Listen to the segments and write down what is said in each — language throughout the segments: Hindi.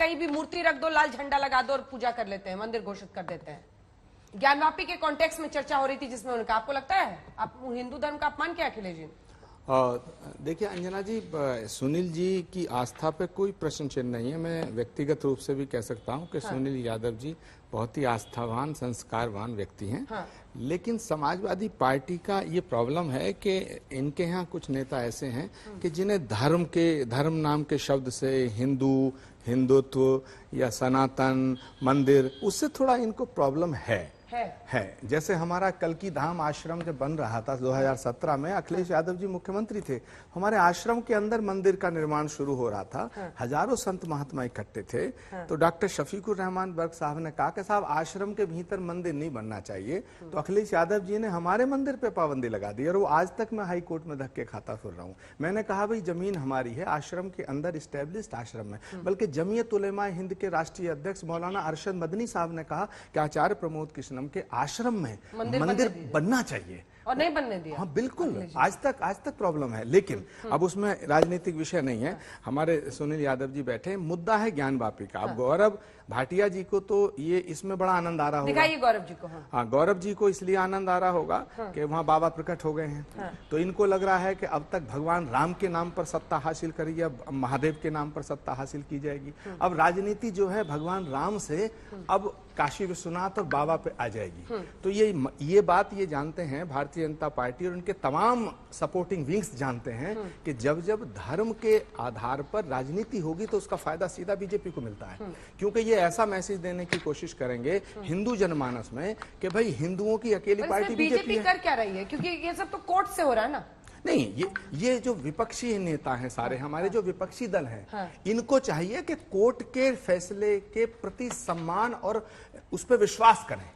कहीं भी मूर्ति रख दो, लाल झंडा लगा दो और पूजा कर लेते हैं, मंदिर घोषित कर देते हैं। ज्ञानवापी के कॉन्टेक्स्ट में चर्चा हो रही थी जिसमें उनका, आपको लगता है आप हिंदू धर्म का अपमान किया अखिलेश जी? देखिए अंजना जी, सुनील जी की आस्था पे कोई प्रश्न चिन्ह नहीं है। मैं व्यक्तिगत रूप से भी कह सकता हूं कि सुनील यादव जी बहुत ही आस्थावान, संस्कारवान व्यक्ति हैं। लेकिन समाजवादी पार्टी का ये प्रॉब्लम है कि इनके यहाँ कुछ नेता ऐसे हैं कि जिन्हें धर्म नाम के शब्द से हिंदुत्व या सनातन मंदिर, उससे थोड़ा इनको प्रॉब्लम है। जैसे हमारा कल्की धाम आश्रम जब बन रहा था 2017 में, अखिलेश यादव जी मुख्यमंत्री थे, हमारे आश्रम के अंदर मंदिर का निर्माण शुरू हो रहा था। हजारों संत महात्मा इकट्ठे थे। तो डॉक्टर शफीकुर रहमान बर्क साहब ने कहा कि साहब आश्रम के भीतर मंदिर नहीं बनना चाहिए। तो अखिलेश यादव जी ने हमारे मंदिर पे पाबंदी लगा दी और वो आज तक मैं हाई कोर्ट में धक्के खाता फिर रहा हूँ। मैंने कहा भाई जमीन हमारी है, आश्रम के अंदर स्टैब्लिश्ड आश्रम है। बल्कि जमीयत उलेमा हिंद के राष्ट्रीय अध्यक्ष मौलाना अरशद मदनी साहब ने कहा कि आचार्य प्रमोद कृष्णम के आश्रम में मंदिर बनना चाहिए और नहीं बनने दिया। हाँ बिल्कुल, आज तक प्रॉब्लम है। लेकिन अब उसमें राजनीतिक विषय नहीं है। हमारे सुनील यादव जी बैठे, मुद्दा है ज्ञानवापी का। अब गौरव भाटिया जी को तो ये इसमें बड़ा आनंद आ रहा होगा। दिखाइए गौरव जी को। हाँ, गौरव जी को इसलिए आनंद आ रहा होगा कि वहाँ बाबा प्रकट हो गए हैं। तो इनको लग रहा है कि अब तक भगवान राम के नाम पर सत्ता हासिल करी, अब महादेव के नाम पर सत्ता हासिल की जाएगी। अब राजनीति जो है भगवान राम से अब काशी विश्वनाथ और बाबा पे आ जाएगी। तो ये बात ये जानते हैं भारतीय जनता पार्टी और उनके तमाम सपोर्टिंग विंग्स जानते हैं कि जब धर्म के आधार पर राजनीति होगी तो उसका फायदा सीधा बीजेपी को मिलता है। क्योंकि ये ऐसा मैसेज देने की कोशिश करेंगे हिंदू जनमानस में कि भाई हिंदुओं की अकेली पार्टी बीजेपी कर क्या रही है? क्योंकि ये सब तो कोर्ट से हो रहा है ना। नहीं, ये जो विपक्षी नेता हैं सारे, हमारे जो विपक्षी दल हैं, इनको चाहिए कि कोर्ट के फैसले के प्रति सम्मान और उस पर विश्वास करें।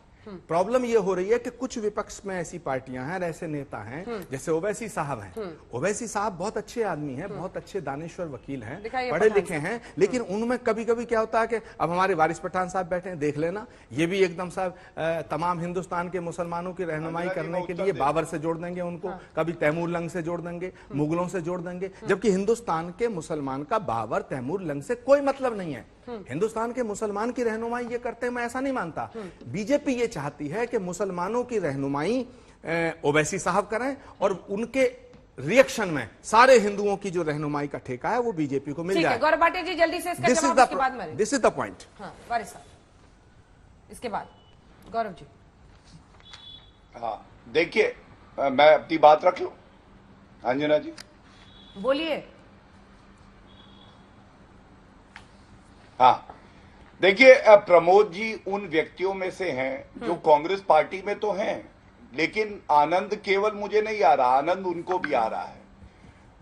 प्रॉब्लम ये हो रही है कि कुछ विपक्ष में ऐसी पार्टियां हैं, ऐसे नेता हैं, जैसे ओवैसी साहब हैं। ओवैसी साहब बहुत अच्छे आदमी हैं, बहुत अच्छे दानेश्वर वकील हैं, पढ़े लिखे हैं। लेकिन उनमें कभी कभी क्या होता है कि अब हमारे वारिस पठान साहब बैठे हैं, देख लेना, ये भी एकदम साहब तमाम हिंदुस्तान के मुसलमानों की रहनुमाई करने के लिए बाबर से जोड़ देंगे उनको, कभी तैमूर लंग से जोड़ देंगे, मुगलों से जोड़ देंगे। जबकि हिंदुस्तान के मुसलमान का बाबर तैमूर लंग से कोई मतलब नहीं है। हिंदुस्तान के मुसलमान की रहनुमाई ये करते हैं, मैं ऐसा नहीं मानता। बीजेपी ये चाहती है कि मुसलमानों की रहनुमाई ओवैसी साहब करें और उनके रिएक्शन में सारे हिंदुओं की जो रहनुमाई का ठेका है वो बीजेपी को मिल जाए। गौरव भाटिया जी जल्दी से इसका जवाब इसके बाद में। This is the point. Waris साहब इसके बाद गौरव जी। हाँ देखिए, मैं अपनी बात रख लूं अंजना जी? बोलिए। हाँ देखिए, प्रमोद जी उन व्यक्तियों में से हैं जो कांग्रेस पार्टी में तो हैं, लेकिन आनंद केवल मुझे नहीं आ रहा, आनंद उनको भी आ रहा है।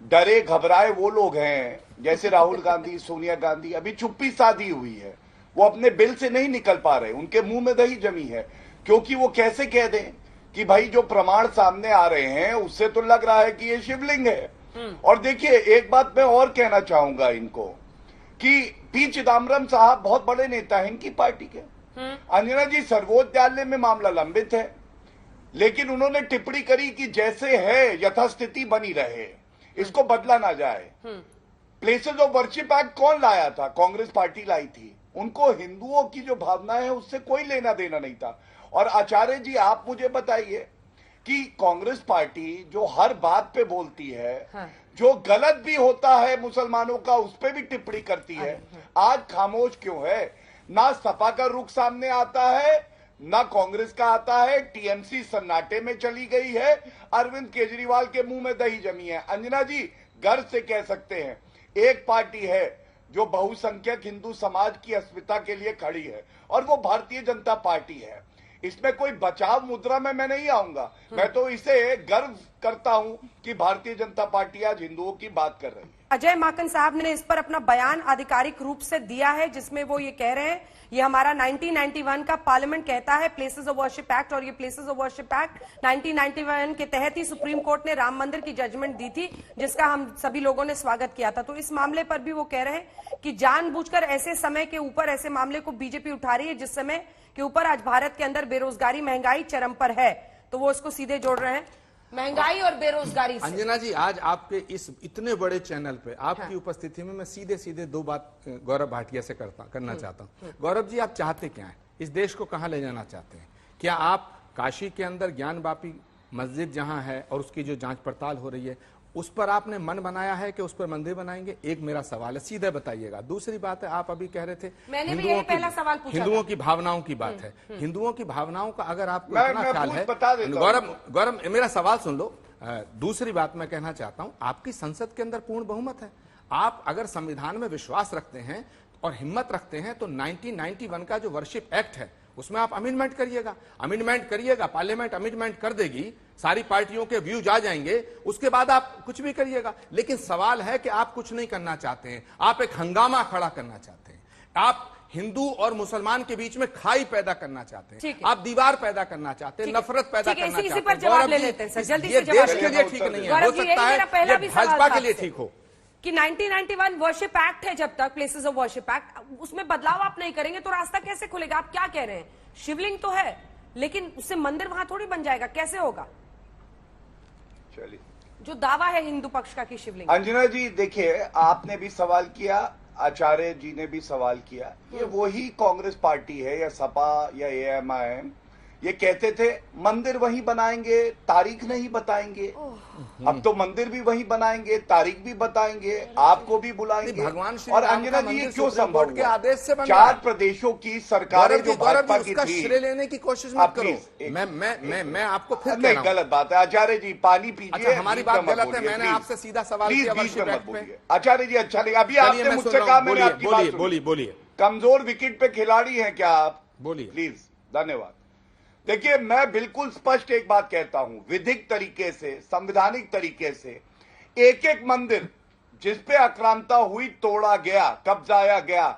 डरे घबराए वो लोग हैं जैसे राहुल गांधी, सोनिया गांधी, अभी चुप्पी साधी हुई है, वो अपने बिल से नहीं निकल पा रहे, उनके मुंह में दही जमी है। क्योंकि वो कैसे कह दें कि भाई जो प्रमाण सामने आ रहे हैं उससे तो लग रहा है कि ये शिवलिंग है। और देखिए एक बात मैं और कहना चाहूंगा इनको कि पी चिदम्बरम साहब बहुत बड़े नेता हैं इनकी पार्टी के। अंजना जी, सर्वोच्च न्यायालय में मामला लंबित है, लेकिन उन्होंने टिप्पणी करी कि जैसे है यथास्थिति बनी रहे, इसको बदला ना जाए। प्लेसेस ऑफ वर्शिप एक्ट कौन लाया था? कांग्रेस पार्टी लाई थी। उनको हिंदुओं की जो भावना है उससे कोई लेना देना नहीं था। और आचार्य जी आप मुझे बताइए कि कांग्रेस पार्टी जो हर बात पे बोलती है, जो गलत भी होता है मुसलमानों का उस पे भी टिप्पणी करती है, आज खामोश क्यों है? ना सपा का रुख सामने आता है, ना कांग्रेस का आता है। टीएमसी सन्नाटे में चली गई है, अरविंद केजरीवाल के मुंह में दही जमी है। अंजना जी गर्व से कह सकते हैं एक पार्टी है जो बहुसंख्यक हिंदू समाज की अस्मिता के लिए खड़ी है और वो भारतीय जनता पार्टी है। इसमें कोई बचाव मुद्रा में मैं नहीं आऊंगा, मैं तो इसे गर्व करता हूं कि भारतीय जनता पार्टी आज हिंदुओं की बात कर रही है। अजय माकन साहब ने इस पर अपना बयान आधिकारिक रूप से दिया है जिसमें वो ये कह रहे हैं ये हमारा 1991 का पार्लियामेंट कहता है प्लेसेस ऑफ वर्शिप एक्ट, और ये प्लेसेस ऑफ वर्शिप एक्ट 1991 के तहत ही सुप्रीम कोर्ट ने राम मंदिर की जजमेंट दी थी जिसका हम सभी लोगों ने स्वागत किया था। तो इस मामले पर भी वो कह रहे हैं कि जानबूझकर ऐसे समय के ऊपर ऐसे मामले को बीजेपी उठा रही है जिस समय के ऊपर आज भारत के अंदर बेरोजगारी महंगाई चरम पर है, तो वो इसको सीधे जोड़ रहे हैं। महंगाई और बेरोजगारी से। अंजना जी, आज आपके इस इतने बड़े चैनल पे आपकी उपस्थिति में मैं सीधे सीधे दो बात गौरव भाटिया से करना चाहता हूं। गौरव जी, आप चाहते क्या हैं? इस देश को कहां ले जाना चाहते हैं? क्या आप काशी के अंदर ज्ञानवापी मस्जिद जहां है और उसकी जो जांच पड़ताल हो रही है उस पर आपने मन बनाया है कि उस पर मंदिर बनाएंगे? एक मेरा सवाल है, सीधे बताइएगा। दूसरी बात है, आप अभी कह रहे थे मैंने भी यही पहला सवाल पूछा, हिंदुओं की भावनाओं की बात है। हिंदुओं की भावनाओं का अगर आपको इतना ख्याल है, गौरव मेरा सवाल सुन लो। दूसरी बात मैं कहना चाहता हूं, आपकी संसद के अंदर पूर्ण बहुमत है। आप अगर संविधान में विश्वास रखते हैं और हिम्मत रखते हैं तो 1991 का जो वर्शिप एक्ट है उसमें आप अमेंडमेंट करिएगा, पार्लियामेंट अमेंडमेंट कर देगी, सारी पार्टियों के व्यूज आ जाएंगे, उसके बाद आप कुछ भी करिएगा। लेकिन सवाल है कि आप कुछ नहीं करना चाहते हैं, आप एक हंगामा खड़ा करना चाहते हैं, आप हिंदू और मुसलमान के बीच में खाई पैदा करना चाहते हैं, आप दीवार पैदा करना चाहते हैं, नफरत पैदा करना चाहते हैं। पर जवाब ले लेते हैं सर, जल्दी से जवाब। देश के लिए ठीक नहीं है, हो सकता है भाजपा के लिए ठीक हो कि 1991 वर्शिप एक्ट है, जब तक प्लेसेस ऑफ वर्शिप एक्ट उसमें बदलाव आप नहीं करेंगे तो रास्ता कैसे खुलेगा? आप क्या कह रहे हैं? शिवलिंग तो है लेकिन उससे मंदिर वहां थोड़ी बन जाएगा, कैसे होगा? चलिए, जो दावा है हिंदू पक्ष का कि शिवलिंग। अंजना जी देखिए, आपने भी सवाल किया, आचार्य जी ने भी सवाल किया। ये वही कांग्रेस पार्टी है या सपा या एएमआईएम, ये कहते थे मंदिर वहीं बनाएंगे, तारीख नहीं बताएंगे। अब तो मंदिर भी वहीं बनाएंगे, तारीख भी बताएंगे, आपको भी बुलाएंगे। भगवान श्री और राम अंजना का जी, ये मंदिर क्यों सुप्रीम संभव कोर्ट के हुआ? आदेश से बन 4 प्रदेशों की सरकारें जो भाजपा की थी, श्रेय लेने की कोशिश मत करो। मैं आपको फिर नहीं, गलत बात है आचार्य जी, पानी पीजिए। अच्छा, हमारी बात गलत है, मैंने आपसे सीधा सवाल किया वर्शिप एक्ट पे। आचार्य जी अच्छा नहीं, अभी आपने मुझसे कहा, मैंने आपकी बात सुनी। बोलिए। कमजोर विकेट पे खिलाड़ी हैं क्या आप? बोलिए प्लीज। धन्यवाद। देखिए, मैं बिल्कुल स्पष्ट एक बात कहता हूं, विधिक तरीके से, संवैधानिक तरीके से एक एक मंदिर जिस पे आक्रांता हुई, तोड़ा गया, कब्जाया गया,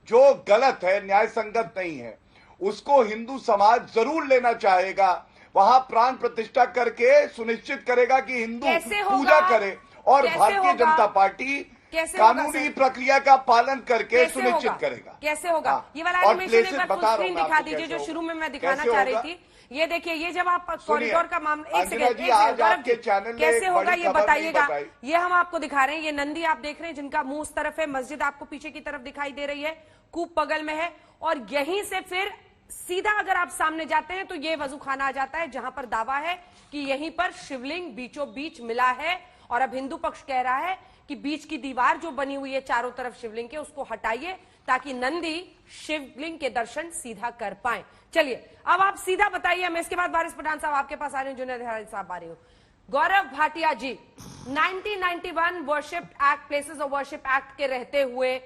जो गलत है, न्याय संगत नहीं है, उसको हिंदू समाज जरूर लेना चाहेगा। वहां प्राण प्रतिष्ठा करके सुनिश्चित करेगा कि हिंदू पूजा करे, और भारतीय जनता पार्टी कानूनी प्रक्रिया का पालन करके सुनिश्चित करेगा। कैसे होगा? ये वाला एनिमेशन एक बार फुल स्क्रीन दिखा दीजिए जो शुरू में मैं दिखाना चाह रही थी। ये देखिए, ये जब आप कॉरिडोर का मामला, एक सेकंड, कैसे होगा ये बताइएगा। ये हम आपको दिखा रहे हैं, ये नंदी आप देख रहे हैं जिनका मुंह उस तरफ है, मस्जिद आपको पीछे की तरफ दिखाई दे रही है, कूप बगल में है, और यहीं से फिर सीधा अगर आप सामने जाते हैं तो ये वजूखाना आ जाता है जहां पर दावा है कि यहीं पर शिवलिंग बीचों बीच मिला है। और अब हिंदू पक्ष कह रहा है कि बीच की दीवार जो बनी हुई है चारों तरफ शिवलिंग के, उसको हटाइए ताकि नंदी शिवलिंग के दर्शन सीधा कर पाए। चलिए, अब आप सीधा बताइए, मैं इसके बाद वारिस पठान साहब आपके पास आ रहे हैं, जुनैद हरारी साहब आ रहे हो। गौरव भाटिया जी, 1991 worship act, places of worship act के रहते हुए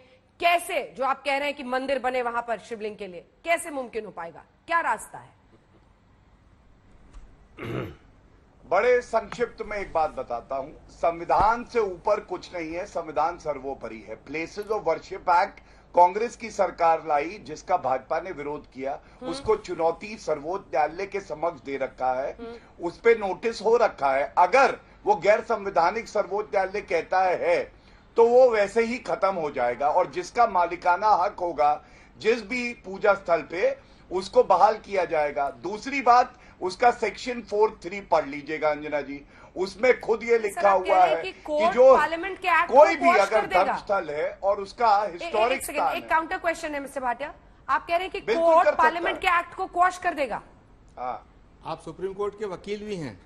कैसे, जो आप कह रहे हैं कि मंदिर बने वहां पर शिवलिंग के लिए, कैसे मुमकिन हो पाएगा? क्या रास्ता है? बड़े संक्षिप्त में एक बात बताता हूं, संविधान से ऊपर कुछ नहीं है, संविधान सर्वोपरि है। Places of worship act Congress की सरकार लाई, जिसका भाजपा ने विरोध किया, उसको चुनौती सर्वोच्च न्यायालय के समक्ष दे रखा है, उस पे नोटिस हो रखा है। अगर वो गैर संवैधानिक सर्वोच्च न्यायालय कहता है तो वो वैसे ही खत्म हो जाएगा, और जिसका मालिकाना हक होगा जिस भी पूजा स्थल पे, उसको बहाल किया जाएगा। दूसरी बात, उसका सेक्शन 4(3) पढ़ लीजिएगा अंजना जी, उसमें खुद ये लिखा हुआ है कि जो पार्लियामेंट के एक्ट कोई भी अगर धर्मस्थल है और उसका हिस्टोरिक स्थान है। एक काउंटर क्वेश्चन है मिस्टर भाटिया, आप कह रहे हैं कि कोर्ट पार्लियामेंट के एक्ट को क्वॉश कर देगा? हाँ, आप सुप्रीम कोर्ट के वकील भी हैं,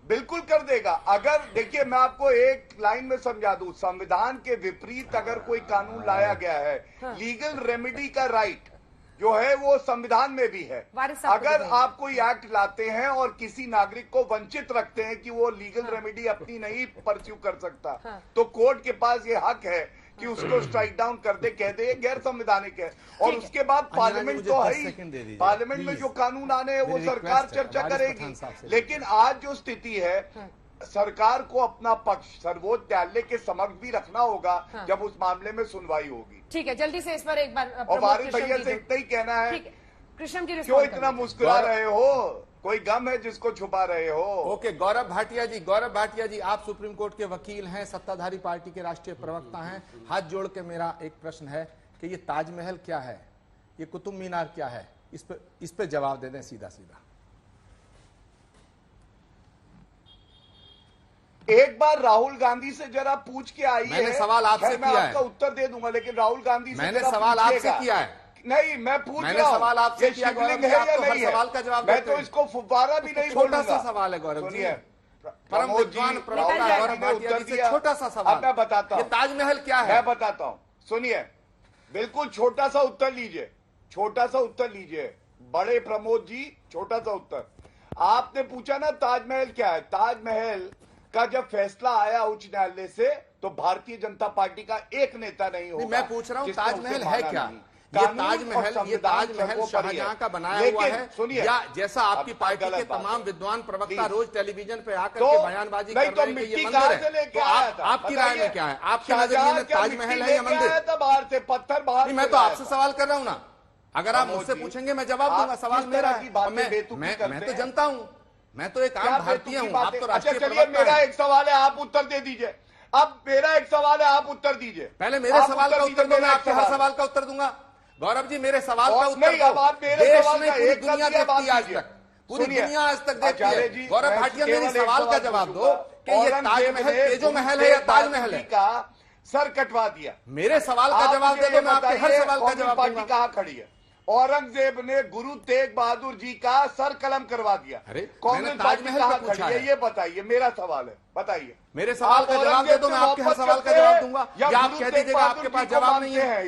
बिल्कुल कर देगा। अगर देखिए, मैं आपको एक लाइन में समझा दूं, संविधान के विपरीत अगर कोई कानून लाया गया है, लीगल रेमेडी का राइट जो है वो संविधान में भी है। अगर आप कोई एक्ट लाते हैं और किसी नागरिक को वंचित रखते हैं कि वो लीगल रेमेडी अपनी नहीं परस्यू कर सकता, तो कोर्ट के पास ये हक है कि उसको स्ट्राइक डाउन कर दे, कह दे गैर संवैधानिक है। और उसके बाद पार्लियामेंट तो है ही, पार्लियामेंट में जो कानून आने हैं वो सरकार चर्चा करेगी। लेकिन आज जो स्थिति है, सरकार को अपना पक्ष सर्वोच्च न्यायालय के समक्ष भी रखना होगा जब उस मामले में सुनवाई होगी। ठीक है, जल्दी से इस पर एक बार, और वारिस भैया से इतना ही कहना है, कृष्ण जी क्यों इतना मुस्कुरा रहे हो? कोई गम है जिसको छुपा रहे हो? ओके, गौरव भाटिया जी, आप सुप्रीम कोर्ट के वकील हैं, सत्ताधारी पार्टी के राष्ट्रीय प्रवक्ता हैं। हाथ जोड़ के मेरा एक प्रश्न है कि ये ताजमहल क्या है, ये कुतुब मीनार क्या है? इस पे जवाब दे दें सीधा सीधा। एक बार राहुल गांधी से जरा पूछ के आइए। मैंने सवाल आपसे मैं किया है। आपका उत्तर दे दूंगा, लेकिन राहुल गांधी से मैंने जरा सवाल आपसे पूछिएगा। किया है। नहीं, मैं पूछ मैंने रहा हूं, सवाल आपसे ये किया, शिवलिंग गौरव है जी, आप या तो हर नहीं है? सवाल का जवाब मैं देते तो हैं। इसको फुब्बारा भी नहीं छोटा सा बोलूंगा। सवाल है गौरव जी। सुनिए, परम प्रमोद जी, विद्वान राहुल प्रवक्ता गांधी गौरव ने भाटिया उत्तर जी से दिया। छोटा सा सवाल। अब मैं बताता ये हूं, ताजमहल क्या है? मैं बताता हूं, सुनिए, बिल्कुल छोटा सा उत्तर लीजिए, छोटा सा उत्तर लीजिए बड़े प्रमोद जी, छोटा सा उत्तर। आपने पूछा ना ताजमहल क्या है। ताजमहल का जब फैसला आया उच्च न्यायालय से, तो भारतीय जनता पार्टी का एक नेता नहीं होगा। मैं पूछ रहा हूं जिसने ताजमहल उसे है माना क्या? नहीं। ये कानून ताजमहल और संविधान सर्वोपरि शाहजहां है। का बनाया लेकिन हुआ है, सुनिए, या जैसा आपकी अब पार्टी के गलत बात तमाम है। विद्वान प्रवक्ता प्लीज। रोज टेलीविजन पे आकर तो के बयानबाजी नहीं कर तो रहे हैं कि मिट्टी ये कहां मंदिर से है। लेके तो आया था? आपकी राय में क्या है? आपके नजरिए में ताजमहल है या मंदिर? आया था बाहर से, पत्थर बाहर नहीं, मैं से तो लाया आपसे था। सवाल कर रहा हूं ना। अगर आप प्रमोद मुझसे जी, पूछेंगे मैं जवाब दूंगा, आप सवाल किस मेरा तरह की है। बातें और मैं बेतुकी करते मैं तो हैं? जनता हूं, मैं तो एक क्या आम भारतीय बेतुकी हूं। आप बातें? तो अच्छा राष्ट्रीय चलिए, प्रवक्ता मेरा हैं। एक सवाल है, आप उत्तर दे दीजिए। अब मेरा एक सवाल है, आप उत्तर दीजिए। पहले मेरे आप सवाल का दीजिए, उत्तर दो, मैं मेरा एक आपके हर सवाल का उत्तर दूंगा। गौरव जी, मेरे सवाल का और उत्तर नहीं, दो। अब आप मेरे देश सवाल में का पूरी एक कर दुनिया दिया, देखती है आज बात तक, पूरी सुनिए। दुनिया आज तक देखती आचार्य है। जी, गौरव मैं भाटिया, मेरी केवल एक सवाल का सवाल जवाब दो पूछूंगा। कि ये औरंगजेब ताजमहल ने तेजो महल है गुरु या तेग ताजमहल बहादुर है? जी का सर कटवा दिया। मेरे सवाल का आप जवाब मुझे दे दो, ये मैं आपके हर बताइए, सवाल का कांग्रेस जवाब पार्टी दूंगा। कहां खड़ी है? औरंगजेब ने गुरु तेग बहादुर जी का सर कलम करवा दिया। अरे, कांग्रेस मैंने पार्टी ताजमहल कहां पे खड़ी पूछा है? है। ये बताइए, मेरा सवाल है, बताइए। मेरे सवाल आप का जवाब दे दो, मैं औरंगजेब आपके से हर सवाल का मोहब्बत जवाब करते दूंगा। हैं या आप गुरु कह तेग दीजिएगा बहादुर आपके जी पास को जवाब नहीं मानते है। हैं?